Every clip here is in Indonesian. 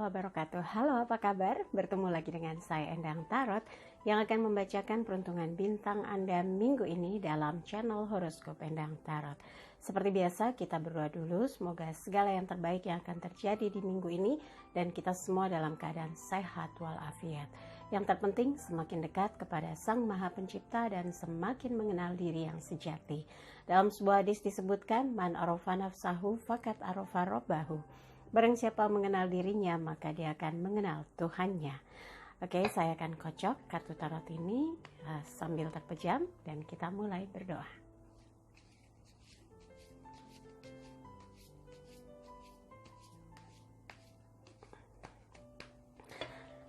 wabarakatuh. Halo, apa kabar? Bertemu lagi dengan saya Endang Tarot yang akan membacakan peruntungan bintang Anda minggu ini dalam channel Horoskop Endang Tarot. Seperti biasa, kita berdoa dulu, semoga segala yang terbaik yang akan terjadi di minggu ini dan kita semua dalam keadaan sehat walafiat. Yang terpenting semakin dekat kepada Sang Maha Pencipta dan semakin mengenal diri yang sejati. Dalam sebuah hadis disebutkan, Man arofa nafsahu fakat arofa robbahu. Barang siapa mengenal dirinya, maka dia akan mengenal Tuhannya. Oke, saya akan kocok kartu tarot ini sambil terpejam dan kita mulai berdoa.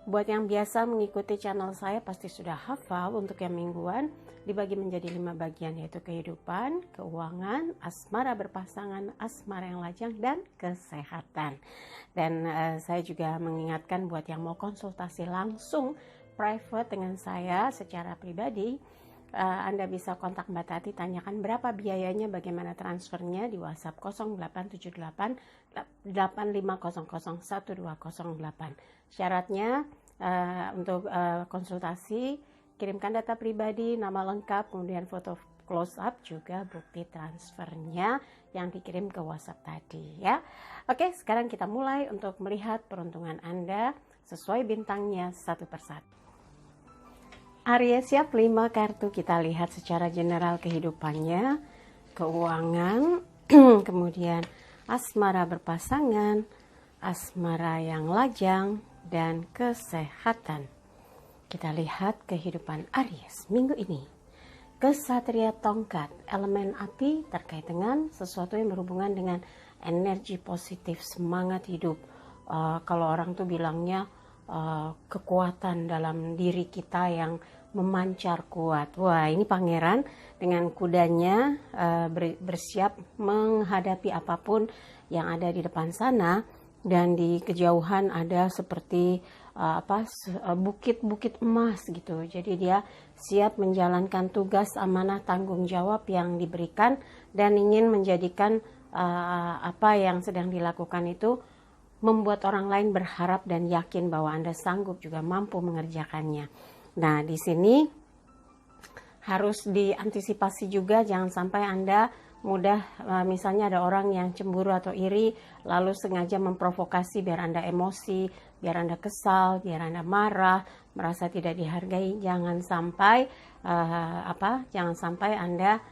Buat yang biasa mengikuti channel saya pasti sudah hafal untuk yang mingguan dibagi menjadi 5 bagian, yaitu kehidupan, keuangan, asmara berpasangan, asmara yang lajang, dan kesehatan. Dan saya juga mengingatkan buat yang mau konsultasi langsung private dengan saya secara pribadi, Anda bisa kontak Mbak Tati, tanyakan berapa biayanya, bagaimana transfernya di WhatsApp 0878 85001208. Syaratnya untuk konsultasi kirimkan data pribadi, nama lengkap, kemudian foto close up, juga bukti transfernya yang dikirim ke WhatsApp tadi ya. Oke, sekarang kita mulai untuk melihat peruntungan Anda sesuai bintangnya satu persatu. Aries, siap 5 kartu, kita lihat secara general kehidupannya, keuangan, kemudian asmara berpasangan, asmara yang lajang, dan kesehatan. Kita lihat kehidupan Aries minggu ini. Kesatria tongkat, elemen api terkait dengan sesuatu yang berhubungan dengan energi positif, semangat hidup. Kalau orang tuh bilangnya kekuatan dalam diri kita yang memancar kuat. Wah, ini pangeran dengan kudanya bersiap menghadapi apapun yang ada di depan sana, dan di kejauhan ada seperti bukit-bukit emas gitu. Jadi dia siap menjalankan tugas, amanah, tanggung jawab yang diberikan dan ingin menjadikan apa yang sedang dilakukan itu membuat orang lain berharap dan yakin bahwa Anda sanggup juga mampu mengerjakannya. Nah, di sini harus diantisipasi juga, jangan sampai Anda mudah misalnya ada orang yang cemburu atau iri lalu sengaja memprovokasi biar Anda emosi, biar Anda kesal, biar Anda marah, merasa tidak dihargai. Jangan sampai jangan sampai Anda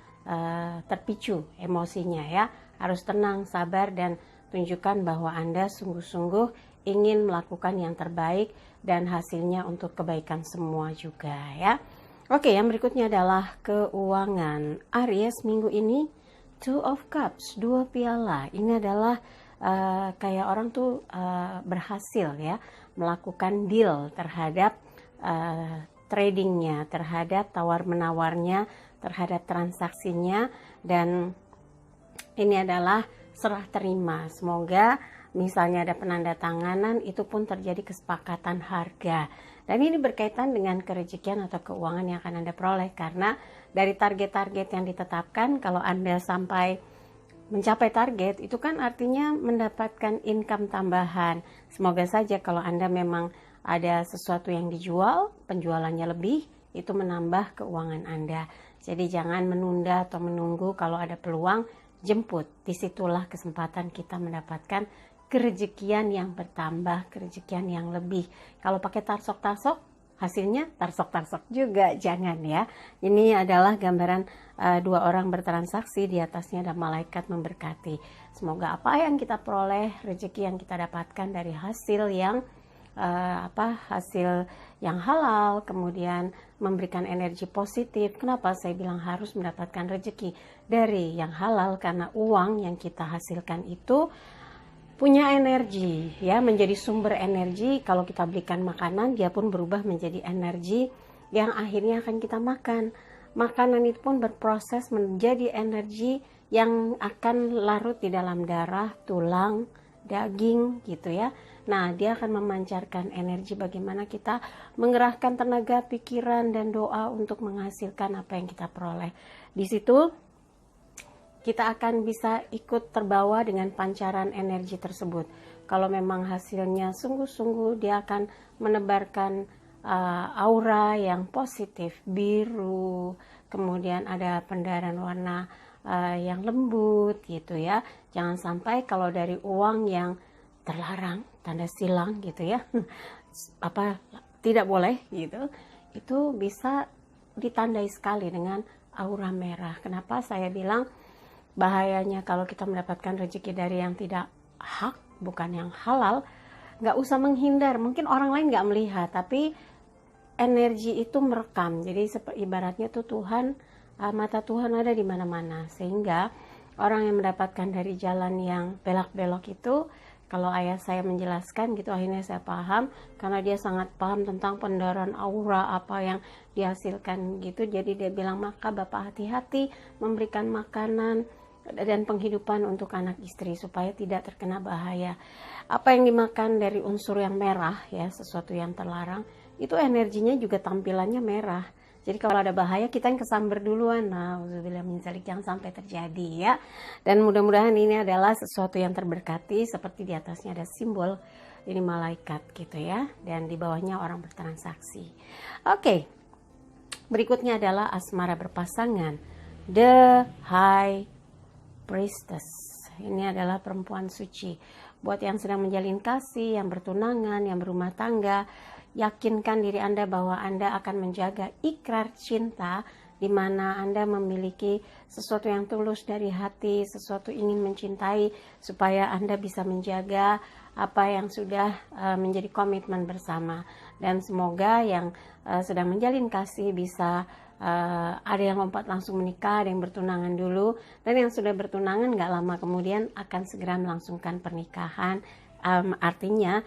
terpicu emosinya ya. Harus tenang, sabar, dan tunjukkan bahwa Anda sungguh-sungguh ingin melakukan yang terbaik dan hasilnya untuk kebaikan semua juga ya. Oke, yang berikutnya adalah keuangan Aries minggu ini. Two of Cups, 2 piala. Ini adalah kayak orang tuh berhasil ya melakukan deal terhadap tradingnya, terhadap tawar-menawarnya, terhadap transaksinya, dan ini adalah serah terima. Semoga misalnya ada penandatanganan, itu pun terjadi kesepakatan harga. Dan ini berkaitan dengan kerezekian atau keuangan yang akan Anda peroleh, karena dari target-target yang ditetapkan, kalau Anda sampai mencapai target, itu kan artinya mendapatkan income tambahan. Semoga saja kalau Anda memang ada sesuatu yang dijual, penjualannya lebih, itu menambah keuangan Anda. Jadi jangan menunda atau menunggu, kalau ada peluang, jemput. Disitulah kesempatan kita mendapatkan kerejekian yang bertambah, kerejekian yang lebih. Kalau pakai tarsok-tarsok, hasilnya tarsok-tarsok juga, jangan ya. Ini adalah gambaran 2 orang bertransaksi, di atasnya ada malaikat memberkati. Semoga apa yang kita peroleh, rezeki yang kita dapatkan dari hasil yang hasil yang halal, kemudian memberikan energi positif. Kenapa saya bilang harus mendapatkan rezeki dari yang halal? Karena uang yang kita hasilkan itu punya energi ya, menjadi sumber energi. Kalau kita belikan makanan, dia pun berubah menjadi energi yang akhirnya akan kita makan. Makanan itu pun berproses menjadi energi yang akan larut di dalam darah, tulang, daging gitu ya. Nah, dia akan memancarkan energi bagaimana kita mengerahkan tenaga, pikiran, dan doa untuk menghasilkan apa yang kita peroleh. Di situ kita akan bisa ikut terbawa dengan pancaran energi tersebut. Kalau memang hasilnya sungguh-sungguh, dia akan menebarkan aura yang positif, biru, kemudian ada pendarahan warna yang lembut gitu ya. Jangan sampai kalau dari uang yang terlarang, tanda silang gitu ya, tidak boleh gitu, itu bisa ditandai sekali dengan aura merah. Kenapa saya bilang bahayanya kalau kita mendapatkan rezeki dari yang tidak hak, bukan yang halal, nggak usah menghindar. Mungkin orang lain nggak melihat, tapi energi itu merekam. Jadi ibaratnya tuh Tuhan, mata Tuhan ada di mana-mana, sehingga orang yang mendapatkan dari jalan yang belok-belok itu, kalau ayah saya menjelaskan gitu, akhirnya saya paham, karena dia sangat paham tentang pendarahan aura apa yang dihasilkan gitu. Jadi dia bilang, maka Bapak hati-hati memberikan makanan dan penghidupan untuk anak istri supaya tidak terkena bahaya. Apa yang dimakan dari unsur yang merah ya, sesuatu yang terlarang, itu energinya juga tampilannya merah. Jadi kalau ada bahaya kita yang kesamber duluan. Nah, jangan sampai terjadi ya. Dan mudah-mudahan ini adalah sesuatu yang terberkati, seperti di atasnya ada simbol ini malaikat gitu ya, dan di bawahnya orang bertransaksi. Oke. Berikutnya adalah asmara berpasangan, the high priestess. Ini adalah perempuan suci. Buat yang sedang menjalin kasih, yang bertunangan, yang berumah tangga, yakinkan diri Anda bahwa Anda akan menjaga ikrar cinta, di mana Anda memiliki sesuatu yang tulus dari hati, sesuatu ingin mencintai, supaya Anda bisa menjaga apa yang sudah menjadi komitmen bersama. Dan semoga yang sedang menjalin kasih bisa ada yang lompat langsung menikah, ada yang bertunangan dulu, dan yang sudah bertunangan gak lama kemudian akan segera melangsungkan pernikahan. Artinya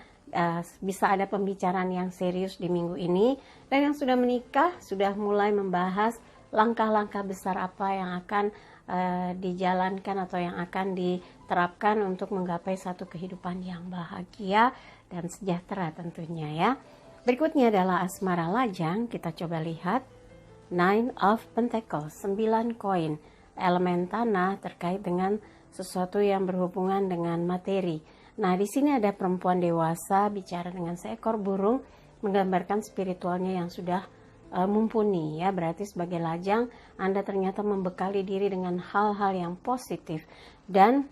bisa ada pembicaraan yang serius di minggu ini, dan yang sudah menikah sudah mulai membahas langkah-langkah besar apa yang akan dijalankan atau yang akan diterapkan untuk menggapai satu kehidupan yang bahagia dan sejahtera tentunya ya. Berikutnya adalah asmara lajang. Kita coba lihat Nine of Pentacles, 9 koin, elemen tanah terkait dengan sesuatu yang berhubungan dengan materi. Nah, di sini ada perempuan dewasa bicara dengan seekor burung, menggambarkan spiritualnya yang sudah mumpuni ya. Berarti sebagai lajang, Anda ternyata membekali diri dengan hal-hal yang positif. Dan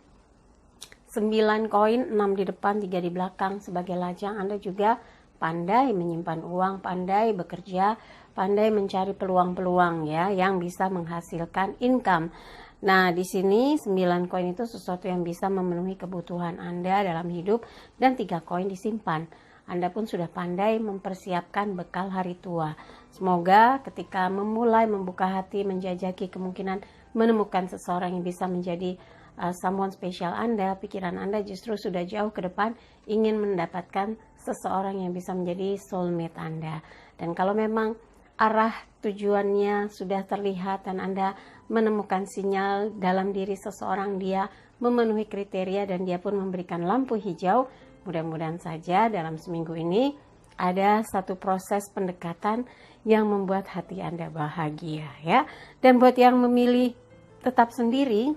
9 koin, 6 di depan, 3 di belakang. Sebagai lajang, Anda juga pandai menyimpan uang, pandai bekerja, pandai mencari peluang-peluang ya yang bisa menghasilkan income. Nah, di sini 9 koin itu sesuatu yang bisa memenuhi kebutuhan Anda dalam hidup, dan 3 koin disimpan. Anda pun sudah pandai mempersiapkan bekal hari tua. Semoga ketika memulai membuka hati, menjajaki kemungkinan menemukan seseorang yang bisa menjadi someone spesial Anda, pikiran Anda justru sudah jauh ke depan ingin mendapatkan seseorang yang bisa menjadi soulmate Anda. Dan kalau memang arah tujuannya sudah terlihat dan Anda menemukan sinyal dalam diri seseorang, dia memenuhi kriteria dan dia pun memberikan lampu hijau, mudah-mudahan saja dalam seminggu ini ada satu proses pendekatan yang membuat hati Anda bahagia ya. Dan buat yang memilih tetap sendiri,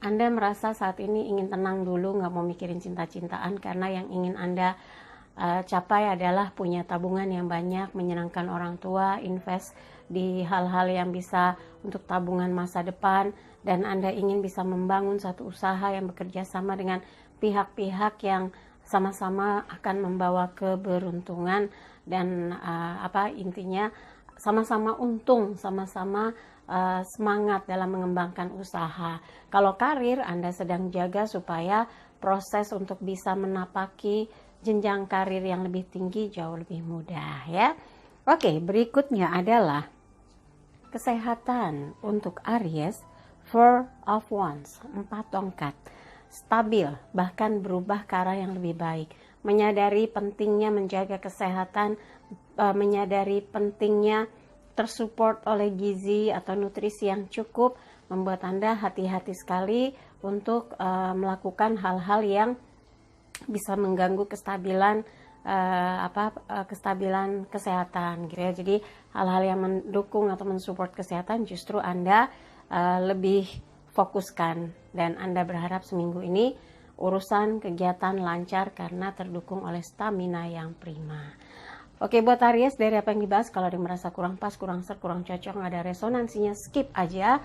Anda merasa saat ini ingin tenang dulu, nggak mau mikirin cinta-cintaan, karena yang ingin Anda capai adalah punya tabungan yang banyak, menyenangkan orang tua, invest di hal-hal yang bisa untuk tabungan masa depan, dan Anda ingin bisa membangun satu usaha yang bekerja sama dengan pihak-pihak yang sama-sama akan membawa keberuntungan dan intinya sama-sama untung, sama-sama semangat dalam mengembangkan usaha. Kalau karir, Anda sedang jaga supaya proses untuk bisa menapaki jenjang karir yang lebih tinggi jauh lebih mudah ya. Oke, berikutnya adalah kesehatan untuk Aries, 4 of Wands, 4 tongkat. Stabil, bahkan berubah ke arah yang lebih baik. Menyadari pentingnya menjaga kesehatan, menyadari pentingnya tersupport oleh gizi atau nutrisi yang cukup, membuat Anda hati-hati sekali untuk melakukan hal-hal yang bisa mengganggu kestabilan kestabilan kesehatan gitu ya. Jadi hal-hal yang mendukung atau mensupport kesehatan justru Anda lebih fokuskan. Dan Anda berharap seminggu ini urusan kegiatan lancar karena terdukung oleh stamina yang prima. Oke, buat Aries, dari apa yang dibahas, kalau ada yang merasa kurang pas, kurang ser, kurang cocok, nggak ada resonansinya, skip aja.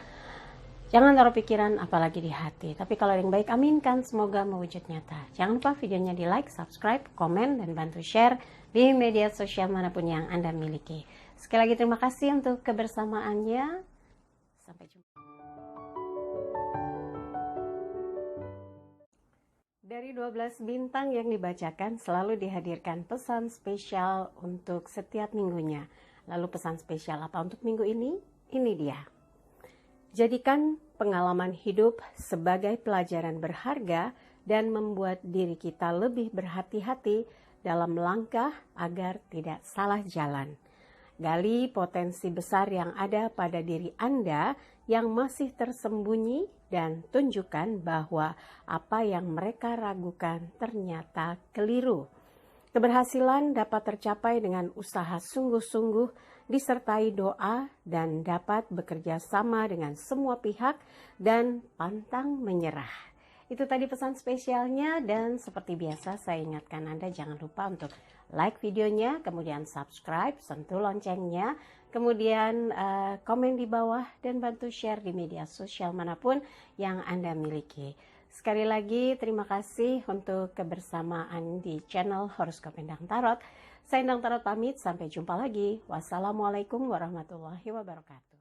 Jangan taruh pikiran apalagi di hati. Tapi kalau yang baik, aminkan, semoga mewujud nyata. Jangan lupa videonya di like, subscribe, komen, dan bantu share di media sosial manapun yang Anda miliki. Sekali lagi terima kasih untuk kebersamaannya. Sampai jumpa. Dari 12 bintang yang dibacakan selalu dihadirkan pesan spesial untuk setiap minggunya. Lalu pesan spesial apa untuk minggu ini? Ini dia. Jadikan pengalaman hidup sebagai pelajaran berharga dan membuat diri kita lebih berhati-hati dalam langkah agar tidak salah jalan. Gali potensi besar yang ada pada diri Anda yang masih tersembunyi dan tunjukkan bahwa apa yang mereka ragukan ternyata keliru. Keberhasilan dapat tercapai dengan usaha sungguh-sungguh disertai doa dan dapat bekerja sama dengan semua pihak dan pantang menyerah. Itu tadi pesan spesialnya, dan seperti biasa saya ingatkan Anda jangan lupa untuk like videonya, kemudian subscribe, sentuh loncengnya, kemudian komen di bawah dan bantu share di media sosial manapun yang Anda miliki. Sekali lagi terima kasih untuk kebersamaan di channel Horoskop Endang Tarot. Saya Endang Tarot pamit, sampai jumpa lagi. Wassalamualaikum warahmatullahi wabarakatuh.